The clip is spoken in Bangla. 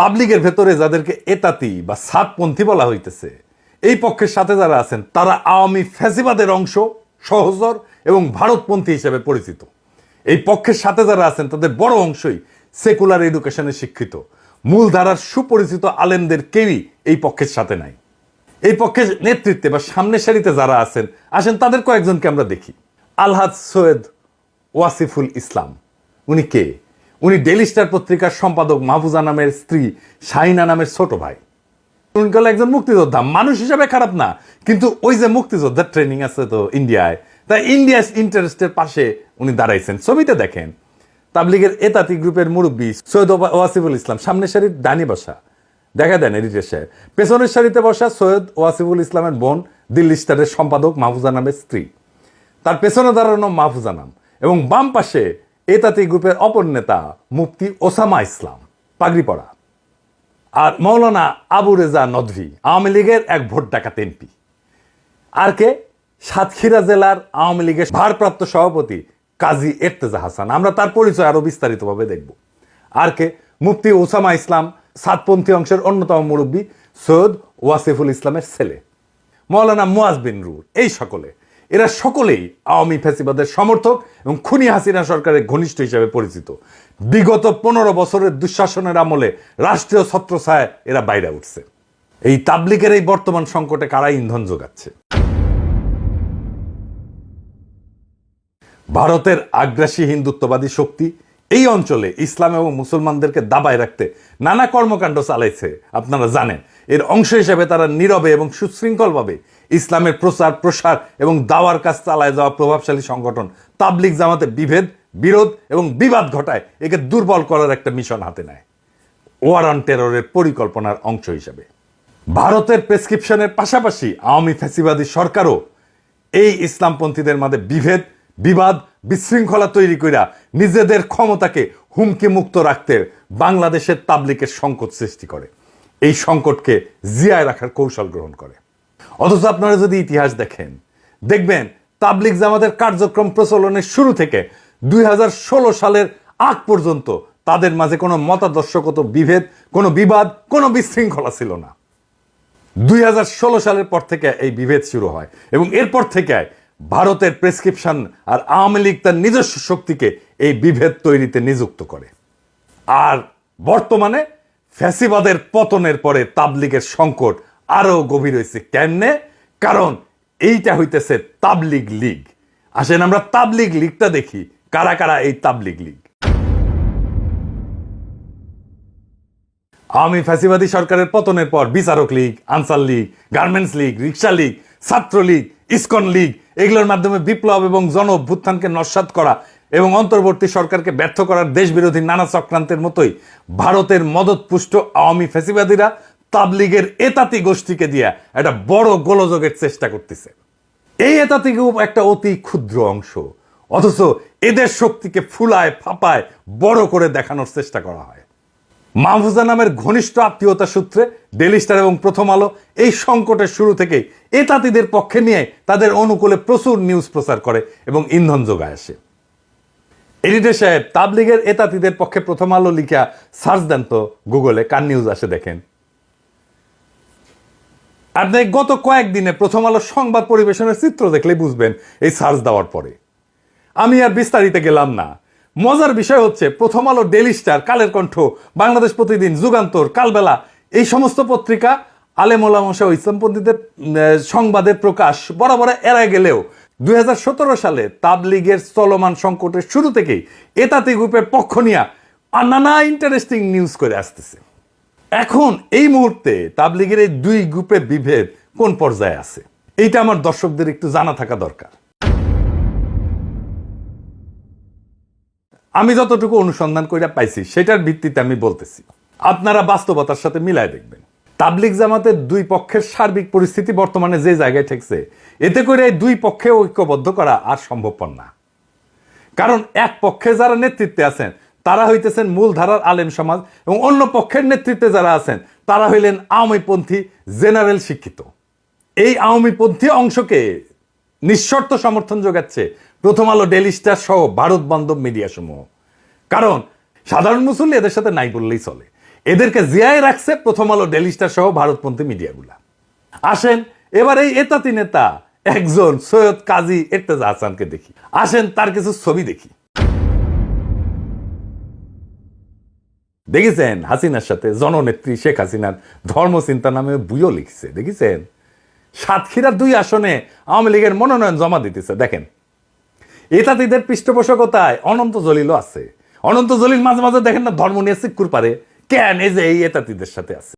তাবলিগের ভেতরে যাদেরকে এতাতি বা সাতপন্থী বলা হইতেছে, এই পক্ষের সাথে যারা আছেন তারা আওয়ামী ফ্যাসিবাদের অংশ, সহচর এবং ভারতপন্থী হিসেবে পরিচিত। এই পক্ষের সাথে যারা আছেন তাদের বড় অংশই সেকুলার এডুকেশনে শিক্ষিত। মূলধারার সুপরিচিত আলেমদের কেউই এই পক্ষের সাথে নাই। এই পক্ষের নেতৃত্বে বা সামনের সারিতে যারা আসেন তাদের কয়েকজনকে আমরা দেখি। আলহাজ সৈয়দ ওয়াসিফুল ইসলাম, উনি কে? উনি ডেইলি স্টার পত্রিকার সম্পাদক মাহফুজা নামের স্ত্রী শাহিনা নামের ছোট ভাই। উনি হলো একজন মুক্তিযোদ্ধা, মানুষ হিসাবে খারাপ না, কিন্তু ওই যে মুক্তিযোদ্ধার ট্রেনিং আছে তো ইন্ডিয়ায়, তাই ইন্ডিয়াস ইন্টারেস্টের পাশে উনি দাঁড়াইছেন। ছবিতে দেখেন তাবলিগের এতাতি গ্রুপের মুরব্বী সৈয়দ ওয়াসিফুল ইসলাম সামনের সারির ডানি বসা, দেখা দেন এডিটর সাহেব। পেছনের সারিতে বসা সৈয়দ ওয়াসিফুল ইসলামের বোন দিল্লি স্টারের সম্পাদক মাহফুজা নামের স্ত্রী, তার পেছনে দাঁড়ানো মাহফুজা নাম, এবং বাম পাশে এতাতি গ্রুপের অপর নেতা মুফতি ওসামা ইসলাম, পাগড়ি পরা, আর মৌলানা আবু রেজা নদভি, আওয়ামী লীগের এক ভোট ডাকাত এমপি। আর কে? সাতক্ষীরা জেলার আওয়ামী লীগের ভারপ্রাপ্ত সভাপতি কাজী এর্তেজা হাসান, আমরা তার পরিচয় আরো বিস্তারিতভাবে দেখব। আর কে? মুফতি ওসামা ইসলাম, সাতপন্থী অংশের অন্যতম মুরব্বী সৈয়দ ওয়াসিফুল ইসলামের ছেলে, মৌলানা মুয়াজ বিন রুর। এই সকলে, এরা সকলেই আওয়ামী ফ্যাসিবাদের সমর্থক এবং খুনি হাসিনা সরকারের ঘনিষ্ঠ হিসেবে পরিচিত। বিগত 15 বছরের দুঃশাসনের আমলে রাষ্ট্রীয় ছত্রছায়ায় এরা বাইরে উঠছে। এই তাবলিগের এই বর্তমান সংকটে কারা ইন্ধন যোগাচ্ছে? ভারতের আগ্রাসী হিন্দুত্ববাদী শক্তি এই অঞ্চলে ইসলাম এবং মুসলমানদেরকে দাবায় রাখতে নানা কর্মকাণ্ড চালাইছে, আপনারা জানেন। এর অংশ হিসেবে তারা নীরবে এবং সুশৃঙ্খলভাবে ইসলামের প্রচার প্রসার এবং দাওয়ার কাজ চালায় যাওয়া প্রভাবশালী সংগঠন তাবলিগ জামাতে বিভেদ, বিরোধ এবং বিবাদ ঘটায় একে দুর্বল করার একটা মিশন হাতে নেয়, ওয়ার অন টেররের পরিকল্পনার অংশ হিসেবে। ভারতের প্রেসক্রিপশনের পাশাপাশি আওয়ামী ফ্যাসিবাদী সরকারও এই ইসলামপন্থীদের মাঝে বিভেদ, বিবাদ, বিশৃঙ্খলা তৈরি কইরা নিজেদের ক্ষমতাকে হুমকি মুক্ত রাখতে বাংলাদেশের তাবলিগের সংকট সৃষ্টি করে, এই সংকটকে জিয়ায় রাখার কৌশল গ্রহণ করে। অথচ আপনারা যদি ইতিহাস দেখেন, দেখবেন তাবলিগ জামাতের কার্যক্রম প্রচলনের শুরু থেকে 2016 সালের আগ পর্যন্ত তাদের মাঝে কোনো মতাদর্শগত বিভেদ, কোনো বিবাদ, কোনো বিশৃঙ্খলা ছিল না। 2016 সালের পর থেকে এই বিভেদ শুরু হয় এবং এরপর থেকে ভারতের প্রেসক্রিপশন আর আওয়ামী লীগ তার নিজস্ব শক্তিকে এই বিভেদ তৈরিতে নিযুক্ত করে। আর বর্তমানে ফ্যাসিবাদের পতনের পরে তাবলিগের সংকট আরো গভীর হয়েছে। কেমনে? কারণ এইটা হইতেছে তাবলিগ লীগ। আসেন আমরা তাবলিগ লীগটা দেখি, কারা কারা এই তাবলিগ লীগ। আওয়ামী ফ্যাসিবাদী সরকারের পতনের পর বিচারক লীগ, আনসার লীগ, গার্মেন্টস লীগ, রিক্সা লীগ, ছাত্রলীগ, ইসকন লীগ, এগুলোর মাধ্যমে বিপ্লব এবং জন অভ্যুত্থানকে নস্যাৎ করা এবং অন্তর্বর্তী সরকারকে ব্যর্থ করার দেশবিরোধী নানা চক্রান্তের মতোই ভারতের মদতপুষ্ট আওয়ামী ফ্যাসিবাদীরা তাবলিগের এতাতি গোষ্ঠীকে দিয়া একটা বড় গোলযোগের চেষ্টা করতেছে। এই এতাতি গ্রুপ একটা অতি ক্ষুদ্র অংশ, অথচ এদের শক্তিকে ফুলায় ফাপায় বড় করে দেখানোর চেষ্টা করা হয়। মাহফুজা নামের ঘনিষ্ঠ আত্মীয়তা সূত্রে ডেইলি স্টার এবং প্রথম আলো এই সংকটের শুরু থেকেই এতাতিদের পক্ষে নিয়ে তাদের অনুকূলে প্রচুর নিউজ প্রচার করে এবং ইন্ধন যোগায় আসে। এডিটর সাহেব, তাবলিগের এতাতিদের পক্ষে প্রথম আলো লিখা সার্চ দেন তো গুগলে, কার নিউজ আসে দেখেন। আপনি গত কয়েকদিনে প্রথম আলো সংবাদ পরিবেশনের চিত্র দেখলেই বুঝবেন এই সার্চ দেওয়ার পরে। আমি আর বিস্তারিত গেলাম না। মজার বিষয় হচ্ছে প্রথম আলো, ডেইলি স্টার, কালের কণ্ঠ, বাংলাদেশ প্রতিদিন, যুগান্তর, কালবেলা, এই সমস্ত পত্রিকা আলেম ওলামা ও ইসলামপন্থীদের সংবাদের প্রকাশ বরাবর এড়ায় গেলেও 2017 সালে তাবলিগের চলমান সংকটের শুরু থেকেই এতাতি গ্রুপের পক্ষ নিয়ে নানা ইন্টারেস্টিং নিউজ করে আসতেছে। এখন এই মুহূর্তে তাবলিগের এই দুই গ্রুপের বিভেদ কোন পর্যায়ে আছে, এইটা আমার দর্শকদের একটু জানা থাকা দরকার। আমি যতটুকু অনুসন্ধান করে পাইছি সেটার ভিত্তিতে আমি বলতেছি, আপনারা বাস্তবতার সাথে মিলায় দেখবেন। তাবলিগ জামাতের দুই পক্ষের সার্বিক পরিস্থিতি বর্তমানে যে জায়গায় ঠেকছে, এতে করে এই দুই পক্ষে ঐক্যবদ্ধ করা আর সম্ভবপর না। কারণ এক পক্ষে যারা নেতৃত্বে আছেন তারা হইতেছেন মূলধারার আলেম সমাজ এবং অন্য পক্ষের নেতৃত্বে যারা আছেন তারা হইলেন আওয়ামীপন্থী জেনারেল শিক্ষিত। এই আওয়ামীপন্থী অংশকে নিঃশর্ত সমর্থন যোগাচ্ছে প্রথম আলো, ডেইলি স্টার সহ ভারত বান্ধব মিডিয়া সমূহ। কারণ সাধারণ মুসল্লি এদের সাথে নাই বললেই চলে। এদেরকে জিয়ায় রাখছে প্রথম আলো, ডেইলি স্টার সহ ভারতপন্থী মিডিয়াগুলা। আসেন এবার এই এতাতি নেতা একজন সৈয়দ কাজী এরতেজা হাসানকে দেখি। আসেন তার কিছু ছবি দেখি। দেখেছেন হাসিনার সাথে জননেত্রী শেখ হাসিনার ধর্মচিন্তা নামে বইও লিখছে, দেখেছেন? সাতক্ষীরার 2 আসনে আওয়ামী লীগের মনোনয়ন জমা দিতেছে। দেখেন এতাতিদের পৃষ্ঠপোষকতায় অনন্ত জলিলও আছে। অনন্ত জলিল মাঝে মাঝে দেখেন না ধর্ম নিয়ে চিক্কুর পারে, কেন এই যে এই এতাতিদের সাথে আছে।